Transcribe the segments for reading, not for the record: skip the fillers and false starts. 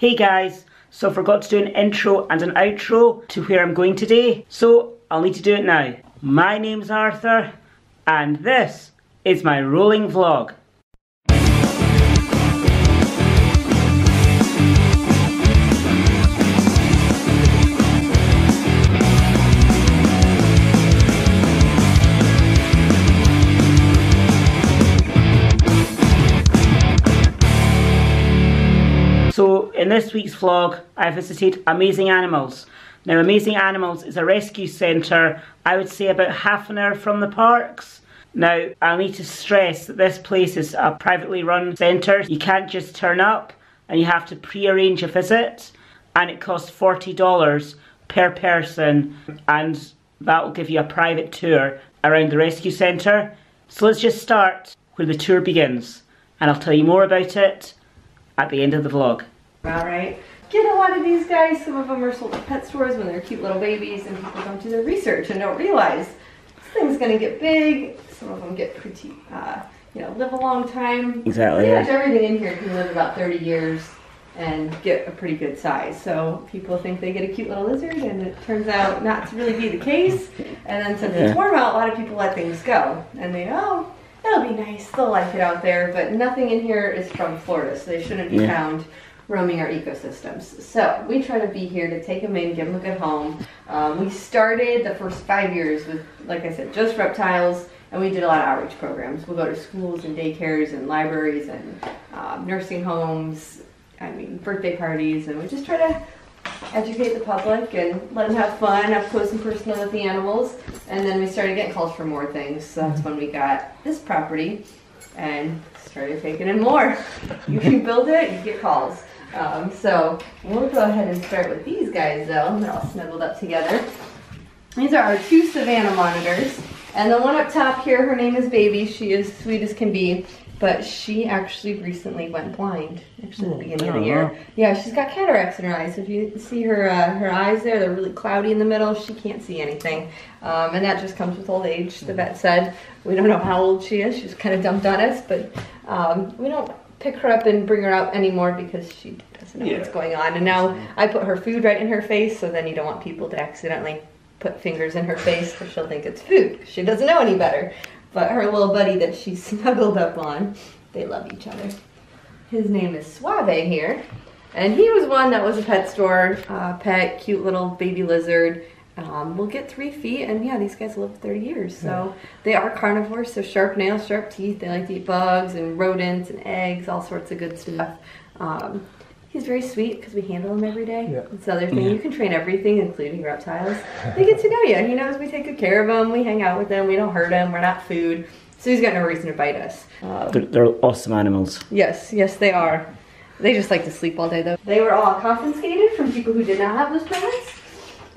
Hey guys, so I forgot to do an intro and an outro to where I'm going today, so I'll need to do it now. My name's Arthur, and this is my rolling vlog. So in this week's vlog, I visited Amazing Animals. Now Amazing Animals is a rescue centre, I would say about half an hour from the parks. Now I'll need to stress that this place is a privately run centre. You can't just turn up and you have to pre-arrange a visit, and it costs $40 per person, and that will give you a private tour around the rescue centre. So let's just start where the tour begins, and I'll tell you more about it at the end of the vlog. Alright, get a lot of these guys. Some of them are sold at pet stores when they're cute little babies, and people don't do their research and don't realize this thing's gonna get big. Some of them get pretty, live a long time. Exactly. Pretty much everything in here can live about 30 years and get a pretty good size. So people think they get a cute little lizard, and it turns out not to really be the case. And then since it's warm out, a lot of people let things go, and they it'll be nice, they'll like it out there, but nothing in here is from Florida, so they shouldn't be found roaming our ecosystems. So we try to be here to take them in, give them a good home. We started the first 5 years with, like I said, just reptiles, and we did a lot of outreach programs. We'll go to schools and daycares and libraries and nursing homes, birthday parties, and we just try to educate the public and let them have fun, up close and personal with the animals. And then we started getting calls for more things, so that's when we got this property and started taking in more. You can build it, you get calls. So we'll go ahead and start with these guys though. They're all snuggled up together. These are our 2 Savannah monitors. And the one up top here, her name is Baby. She is sweet as can be, but she actually recently went blind, actually at the beginning of the year. Yeah, she's got cataracts in her eyes. If you see her her eyes there, they're really cloudy in the middle. She can't see anything. And that just comes with old age, the vet said. We don't know how old she is. She's kind of dumped on us, but we don't pick her up and bring her out anymore because she doesn't know what's going on. And now I put her food right in her face, so then you don't want people to accidentally put fingers in her face because she'll think it's food. She doesn't know any better. But her little buddy that she snuggled up on, they love each other. His name is Suave here. And he was one that was a pet store, pet, cute little baby lizard. We'll get 3 feet, and yeah, these guys live 30 years. So they are carnivores, so sharp nails, sharp teeth. They like to eat bugs and rodents and eggs, all sorts of good stuff. He's very sweet because we handle him every day. Yeah. It's the other thing. You can train everything, including reptiles. They get to know you. He knows we take good care of him. We hang out with him. We don't hurt him. We're not food. So he's got no reason to bite us. They're awesome animals. Yes, yes they are. They just like to sleep all day though. They were all confiscated from people who did not have those permits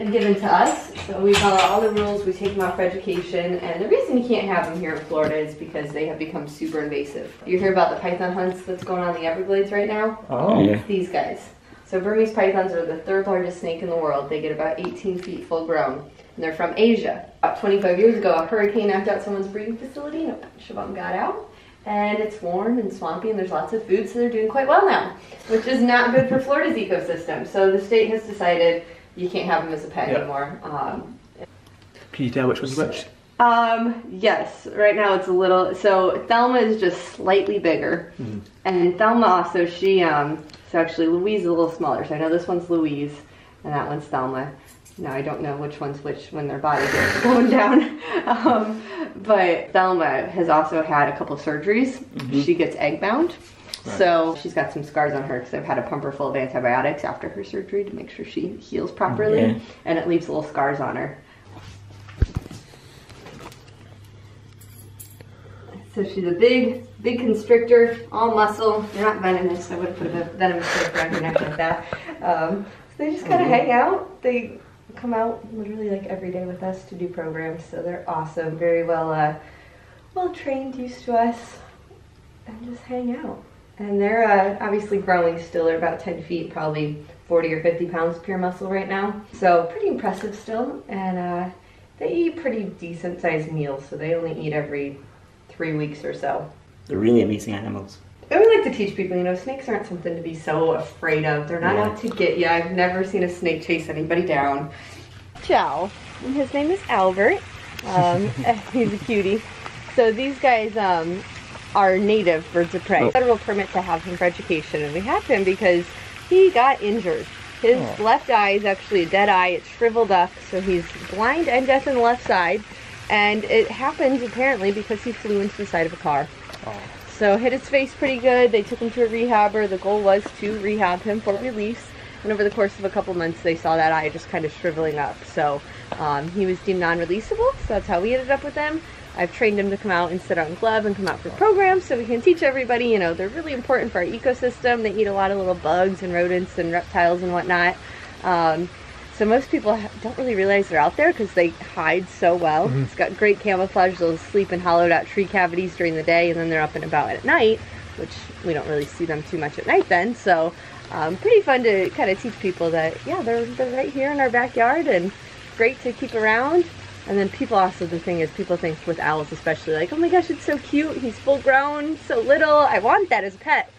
and given to us. So we follow all the rules. We take them out for education. And the reason you can't have them here in Florida is because they have become super invasive. You hear about the python hunts that's going on in the Everglades right now? Oh. Yeah. These guys. So Burmese pythons are the 3rd largest snake in the world. They get about 18 feet full grown. And they're from Asia. About 25 years ago, a hurricane knocked out someone's breeding facility and a bunch of them got out. And it's warm and swampy and there's lots of food, so they're doing quite well now, which is not good for Florida's ecosystem. So the state has decided you can't have them as a pet anymore. Can you tell which one's which? Yes, right now it's a little, so Thelma is just slightly bigger. And Thelma also, so actually Louise is a little smaller. So I know this one's Louise and that one's Thelma. Now I don't know which one's which when their body gets slowed down. But Thelma has also had a couple surgeries. She gets egg bound. Right. So she's got some scars on her because I've had to pump her full of antibiotics after her surgery to make sure she heals properly. And it leaves little scars on her. So she's a big constrictor, all muscle. They're not venomous. I wouldn't put a venomous stick around your neck like that. So they just kind of hang out. They come out literally like every day with us to do programs. So they're awesome, very well trained, used to us, and just hang out. And they're obviously growing still. They're about 10 feet, probably 40 or 50 pounds pure muscle right now. So pretty impressive still. And they eat pretty decent sized meals. So they only eat every 3 weeks or so. They're really amazing animals. I would like to teach people, you know, snakes aren't something to be so afraid of. They're not out to get you. I've never seen a snake chase anybody down. Chow. His name is Albert. He's a cutie. So these guys are native birds of prey. Federal permit to have him for education, and we have him because he got injured. His left eye is actually a dead eye. It's shriveled up, so he's blind and deaf in the left side. And it happens apparently because he flew into the side of a car. So hit his face pretty good. They took him to a rehabber. The goal was to rehab him for release. And over the course of a couple months, they saw that eye just kind of shriveling up. So he was deemed non-releasable. So that's how we ended up with him. I've trained him to come out and sit on glove and come out for programs so we can teach everybody, you know, they're really important for our ecosystem. They eat a lot of little bugs and rodents and reptiles and whatnot. So most people don't really realize they're out there because they hide so well. It's got great camouflage. They'll sleep in hollowed out tree cavities during the day, and then they're up and about at night, which we don't really see them too much at night then. So pretty fun to kind of teach people that, yeah, they're right here in our backyard and great to keep around. And then people also, the thing is, people think with owls especially, like, oh my gosh, it's so cute. He's full grown, so little. I want that as a pet.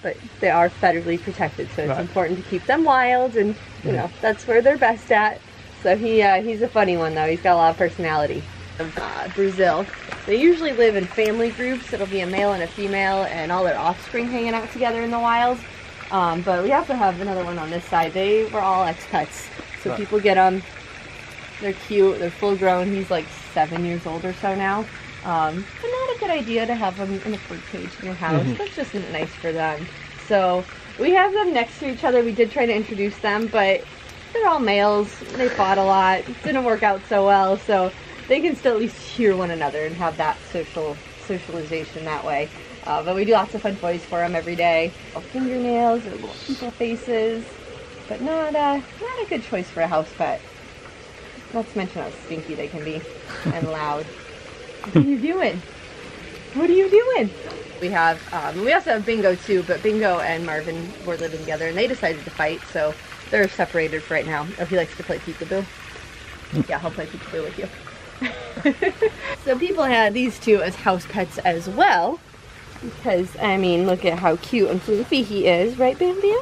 But they are federally protected, so it's important to keep them wild, and you know that's where they're best at. So he's a funny one though. He's got a lot of personality. Brazil. They usually live in family groups. It'll be a male and a female, and all their offspring hanging out together in the wild. But we also have another one on this side. They were all ex-pets, so people get them. They're cute. They're full grown. He's like 7 years old or so now. But not a good idea to have them in a bird cage in your house. That's just not nice for them. So we have them next to each other. We did try to introduce them, but they're all males. They fought a lot. It didn't work out so well. So they can still at least hear one another and have that socialization that way. But we do lots of fun toys for them every day. Fingernails or little people faces. But not a good choice for a house pet. Not to mention how stinky they can be and loud. What are you doing? What are you doing? We also have Bingo too, but Bingo and Marvin were living together and they decided to fight, so they're separated for right now. Oh, he likes to play peekaboo. Yeah, he'll play peekaboo with you. So people had these two as house pets as well, because, I mean, look at how cute and fluffy he is, right, Bam Bam?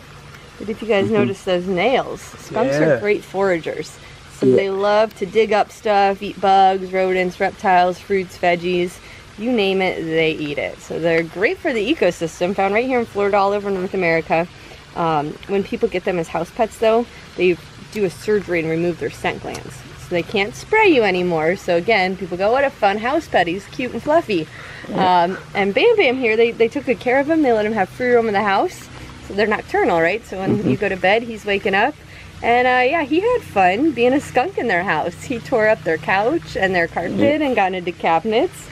But if you guys notice those nails, skunks are great foragers. So they love to dig up stuff, eat bugs, rodents, reptiles, fruits, veggies, you name it, they eat it. So they're great for the ecosystem, found right here in Florida, all over North America. When people get them as house pets though, they do a surgery and remove their scent glands. So they can't spray you anymore. So again, people go, what a fun house pet, he's cute and fluffy. And Bam Bam here, they took good care of him, they let him have free roam in the house. So they're nocturnal, right? So when you go to bed, he's waking up. And yeah, he had fun being a skunk in their house. He tore up their couch and their carpet and got into cabinets,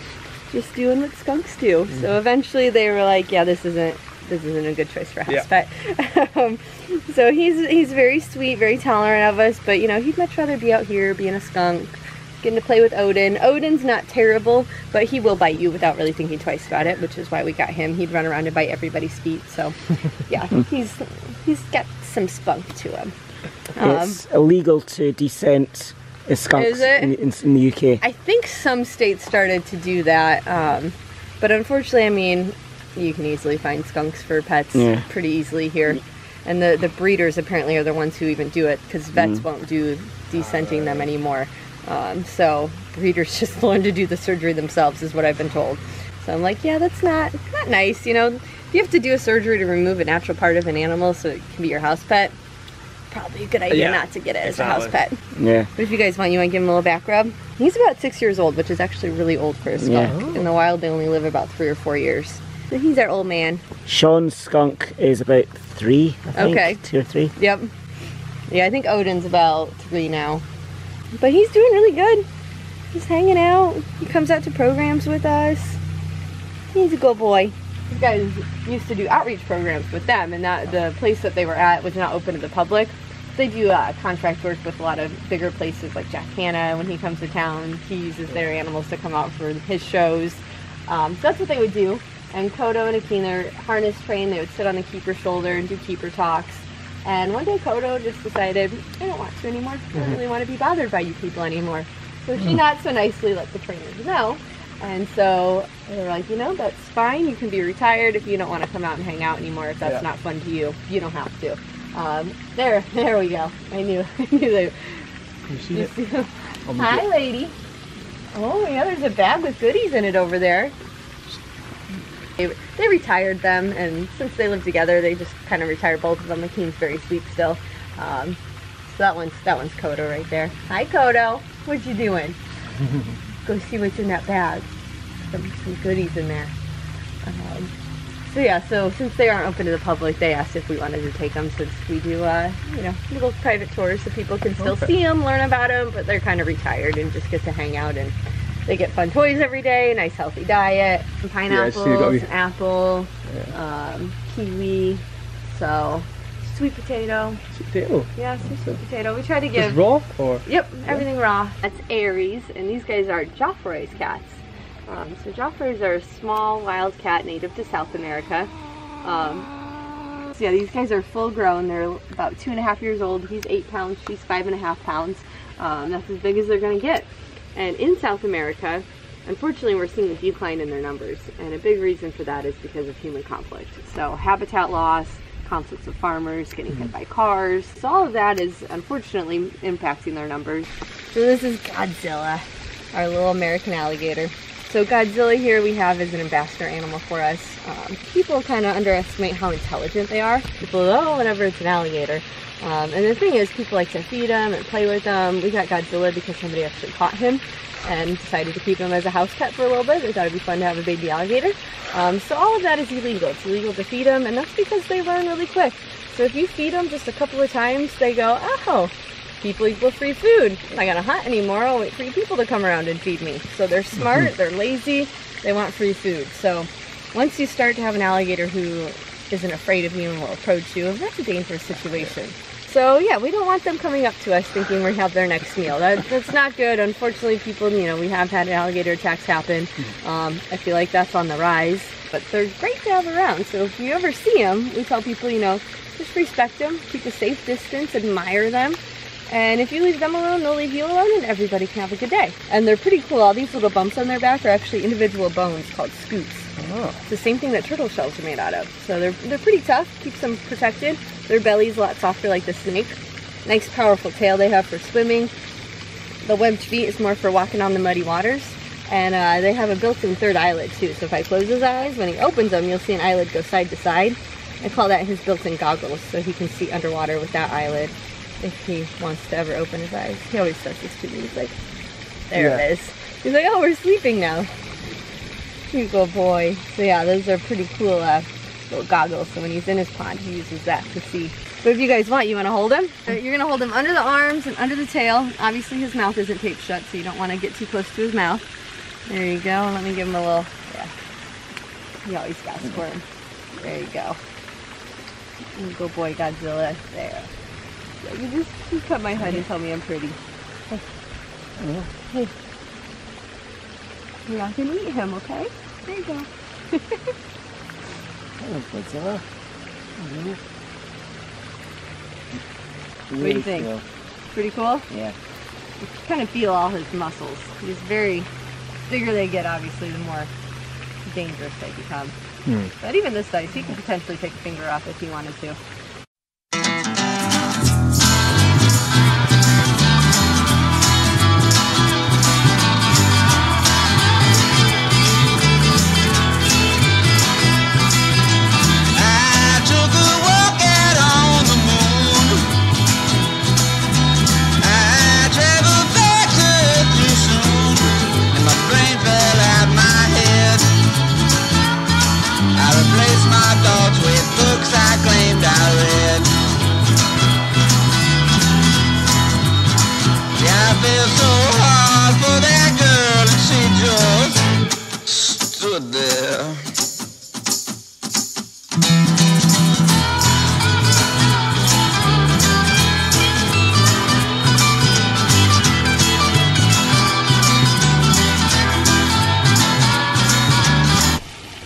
just doing what skunks do. So eventually they were like, yeah, this isn't a good choice for a house pet. So he's very sweet, very tolerant of us, but you know, he'd much rather be out here being a skunk, getting to play with Odin. Odin's not terrible, but he will bite you without really thinking twice about it, which is why we got him. He'd run around and bite everybody's feet. So yeah, he's got some spunk to him. It's illegal to descent skunks in the UK. I think some states started to do that, but unfortunately, I mean, you can easily find skunks for pets pretty easily here. And the breeders apparently are the ones who even do it, because vets won't do descenting them anymore. So breeders just learn to do the surgery themselves, is what I've been told. So I'm like, yeah, that's not nice, you know. If you have to do a surgery to remove a natural part of an animal so it can be your house pet, probably a good idea not to get it as a house pet. Yeah. But if you guys want, you want to give him a little back rub? He's about 6 years old, which is actually really old for a skunk. In the wild, they only live about 3 or 4 years. So he's our old man. Sean's skunk is about 3, I think. Okay. 2 or 3. Yep. Yeah, I think Odin's about 3 now. But he's doing really good. He's hanging out. He comes out to programs with us. He's a good boy. These guys used to do outreach programs with them, and the place that they were at was not open to the public. They do contract work with a lot of bigger places like Jack Hanna. When he comes to town, he uses their animals to come out for his shows. So that's what they would do. And Kodo and Akin, they're harness trained. They would sit on the keeper's shoulder and do keeper talks. And one day Kodo just decided, I don't want to anymore. I don't really want to be bothered by you people anymore. So she not so nicely let the trainers know. And so they were like, you know, that's fine. You can be retired if you don't want to come out and hang out anymore. If that's not fun to you, you don't have to. There we go. I knew they. You see it? Hi, lady. Oh yeah, there's a bag with goodies in it over there. They retired them, and since they live together, they just kind of retired both of them. McKean's very sweet still. So that one's Kodo right there. Hi, Kodo. What you doing? Go see what's in that bag. Some goodies in there. So yeah, so since they aren't open to the public, they asked if we wanted to take them, since we do, you know, little private tours so people can still see them, learn about them, but they're kind of retired and just get to hang out, and they get fun toys every day, nice healthy diet, some pineapples, apple, kiwi, so sweet potato. Sweet potato? Yeah, some sweet potato. We try to give... Just raw? Or? Yep, everything raw. That's Aries, and these guys are Joffrey's cats. So Joffreys are a small wild cat native to South America. So yeah, these guys are full grown. They're about 2.5 years old. He's 8 pounds, she's 5.5 pounds. That's as big as they're gonna get. And in South America, unfortunately, we're seeing a decline in their numbers. And a big reason for that is because of human conflict. So habitat loss, conflicts with farmers, getting hit by cars. So all of that is unfortunately impacting their numbers. So this is Godzilla, our little American alligator. So Godzilla here we have as an ambassador animal for us. People kind of underestimate how intelligent they are. People, oh, whatever, it's an alligator. And the thing is, people like to feed them and play with them. We got Godzilla because somebody actually caught him and decided to keep him as a house pet for a little bit. They thought it'd be fun to have a baby alligator. So all of that is illegal. It's illegal to feed them, and that's because they learn really quick. So if you feed them just a couple of times, they go, oh, people equal free food. I'm not gonna hunt anymore. I'll wait for you people to come around and feed me. So they're smart, they're lazy, they want free food. So once you start to have an alligator who isn't afraid of you and will approach you, that's a dangerous situation. So yeah, we don't want them coming up to us thinking we have their next meal. That's not good. Unfortunately, people, you know, we have had alligator attacks happen. I feel like that's on the rise, but they're great to have around. So if you ever see them, we tell people, you know, just respect them, keep a safe distance, admire them. And if you leave them alone, they'll leave you alone, and everybody can have a good day. And they're pretty cool. All these little bumps on their back are actually individual bones called scoots. Oh. It's the same thing that turtle shells are made out of. So they're pretty tough, keeps them protected. Their belly's a lot softer like the snake. Nice powerful tail they have for swimming. The webbed feet is more for walking on the muddy waters. And they have a built-in third eyelid too. So if I close his eyes, when he opens them, you'll see an eyelid go side to side. I call that his built-in goggles, so he can see underwater with that eyelid if he wants to ever open his eyes. He always says this to me. He's like, there it is. He's like, oh, we're sleeping now. You good boy. So yeah, those are pretty cool little goggles. So when he's in his pond, he uses that to see. But if you guys want, you want to hold him? You're going to hold him under the arms and under the tail. Obviously his mouth isn't taped shut, so you don't want to get too close to his mouth. There you go. Let me give him a little, He always got to squirm. There you go. Good boy, Godzilla. There. Yeah, you just pet my head and tell me I'm pretty. Hey. Hey. You're not going to eat him, okay? There you go. Hello, Godzilla. What do you think? Cool. Pretty cool? Yeah. You can kind of feel all his muscles. He's very, bigger they get, obviously, the more dangerous they become. But even this size, he could potentially take a finger off if he wanted to.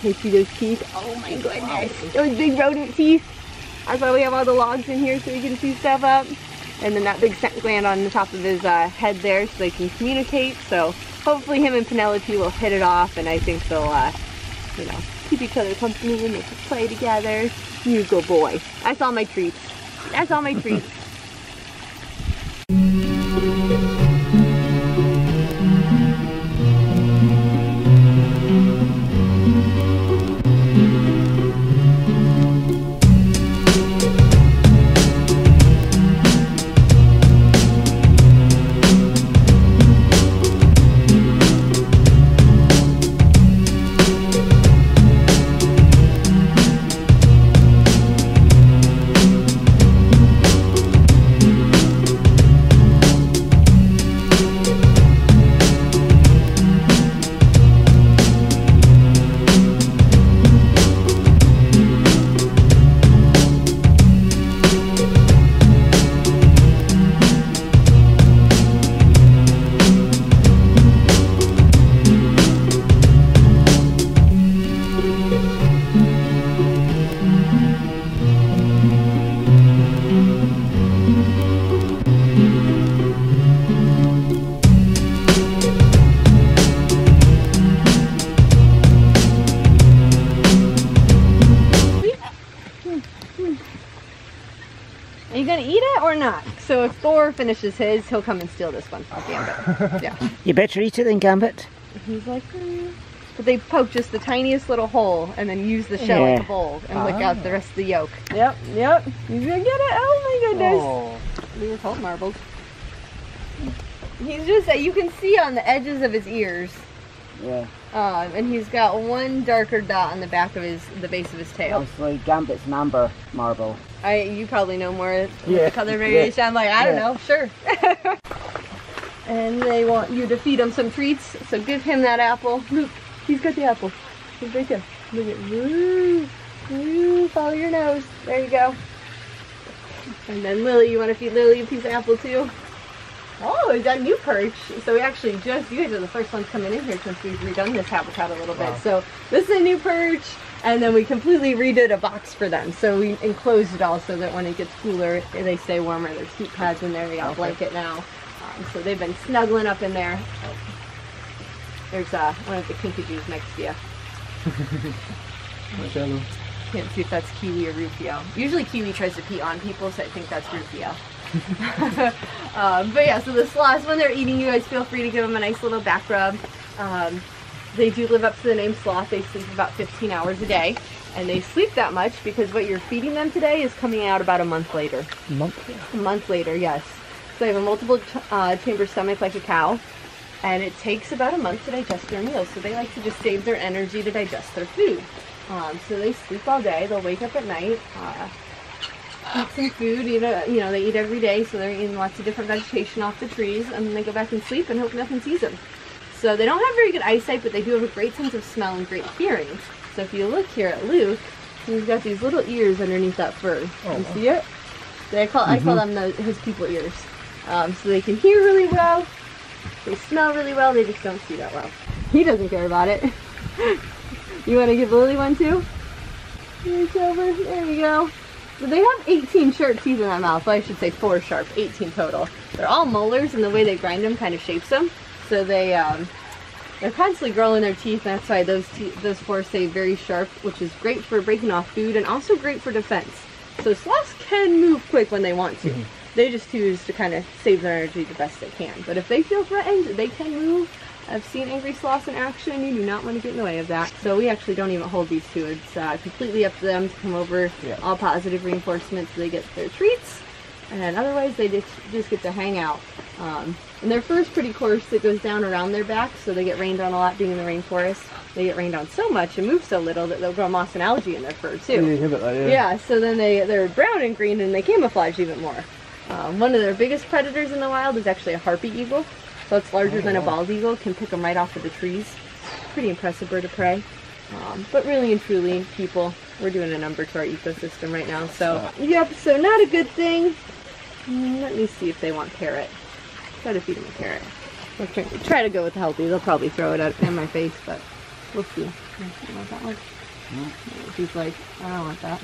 Can you see those teeth? Oh my goodness. Wow. Those big rodent teeth. That's why we have all the logs in here so we can see stuff up. And then that big scent gland on the top of his head there so they can communicate. So hopefully him and Penelope will hit it off, and I think they'll, you know, keep each other company and they can play together. You go boy. That's all my treats. That's all my treats. Are you gonna eat it or not? So if Thor finishes his, he'll come and steal this one from Gambit. Yeah. You better eat it then, Gambit. He's like, but they poke just the tiniest little hole and then use the shell like a bowl and lick out the rest of the yolk. Yep, yep. He's gonna get it. Oh my goodness. Oh. We were called marbles. He's just, you can see on the edges of his ears. Yeah. And he's got one darker dot on the back of the base of his tail. Obviously, Gambit's an amber marble. You probably know more with the color variation. I'm like, I don't know, sure. And they want you to feed him some treats, so give him that apple. Look, he's got the apple. He's right there. Look at, woo, woo, follow your nose. There you go. And then Lily, you want to feed Lily a piece of apple too? Oh, we got a new perch. So we actually just, you guys are the first ones coming in here since we've redone this habitat a little bit. So this is a new perch, and then we completely redid a box for them. So we enclosed it all so that when it gets cooler, they stay warmer. There's heat pads in there, we got a blanket now. So they've been snuggling up in there. Oh. There's one of the kinkadoos next to you. Can't see if that's Kiwi or Rufio. Usually Kiwi tries to pee on people, so I think that's Rufio. But yeah, so the sloths, when they're eating, you guys feel free to give them a nice little back rub. They do live up to the name sloth. They sleep about 15 hours a day, and they sleep that much because what you're feeding them today is coming out about a month later. A month? A month later, yes. So they have a multiple chamber stomach like a cow, and it takes about a month to digest their meals. So they like to just save their energy to digest their food. So they sleep all day. They'll wake up at night, eat some food. You know, they eat every day, so they're eating lots of different vegetation off the trees, and then they go back and sleep and hope nothing sees them. So they don't have very good eyesight, but they do have a great sense of smell and great hearing. So if you look here at Luke, he's got these little ears underneath that fur. Oh, you see it? I call them his people ears. So they can hear really well, they smell really well, they just don't see that well. He doesn't care about it. You want to give Lily one too? Reach over, there you go. So they have 18 sharp teeth in that mouth. Well, I should say 4 sharp, 18 total. They're all molars, and the way they grind them kind of shapes them. So they're constantly growing their teeth, and that's why those 4 stay very sharp, which is great for breaking off food and also great for defense. So sloths can move quick when they want to. They just choose to kind of save their energy the best they can. But if they feel threatened, they can move. I've seen angry sloths in action. You do not want to get in the way of that. So we actually don't even hold these two. It's completely up to them to come over. All positive reinforcement so they get their treats. And otherwise they just get to hang out. And their fur is pretty coarse. It goes down around their back, so they get rained on a lot being in the rainforest. They get rained on so much and move so little that they'll grow moss and algae in their fur too. Yeah, so then they're brown and green and they camouflage even more. One of their biggest predators in the wild is actually a harpy eagle. So it's larger than a bald eagle, can pick them right off of the trees. Pretty impressive bird of prey. But really and truly, people, we're doing a number to our ecosystem right now. So, yep, so not a good thing. Let me see if they want carrot. Try to feed them a carrot. I'll try to go with the healthy. They'll probably throw it out in my face, but we'll see. You want that one? He's like, I don't want that.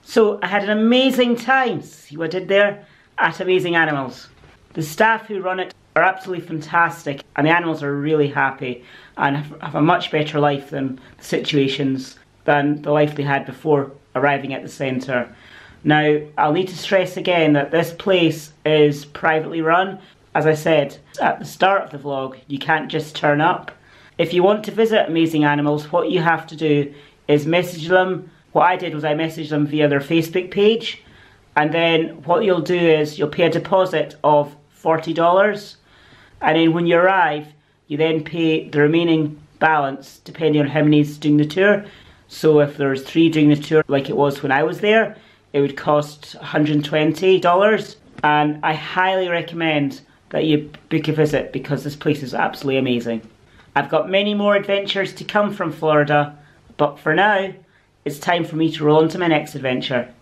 So I had an amazing time, see what I did there, at Amazing Animals. The staff who run it are absolutely fantastic, and the animals are really happy and have a much better life than the life they had before arriving at the centre. Now, I'll need to stress again that this place is privately run. As I said at the start of the vlog, you can't just turn up. If you want to visit Amazing Animals, what you have to do is message them. What I did was I messaged them via their Facebook page, and then what you'll do is you'll pay a deposit of $40, and then when you arrive, you then pay the remaining balance depending on how many is doing the tour. So if there's 3 doing the tour, like it was when I was there, it would cost $120. And I highly recommend that you book a visit because this place is absolutely amazing. I've got many more adventures to come from Florida, but for now, it's time for me to roll on to my next adventure.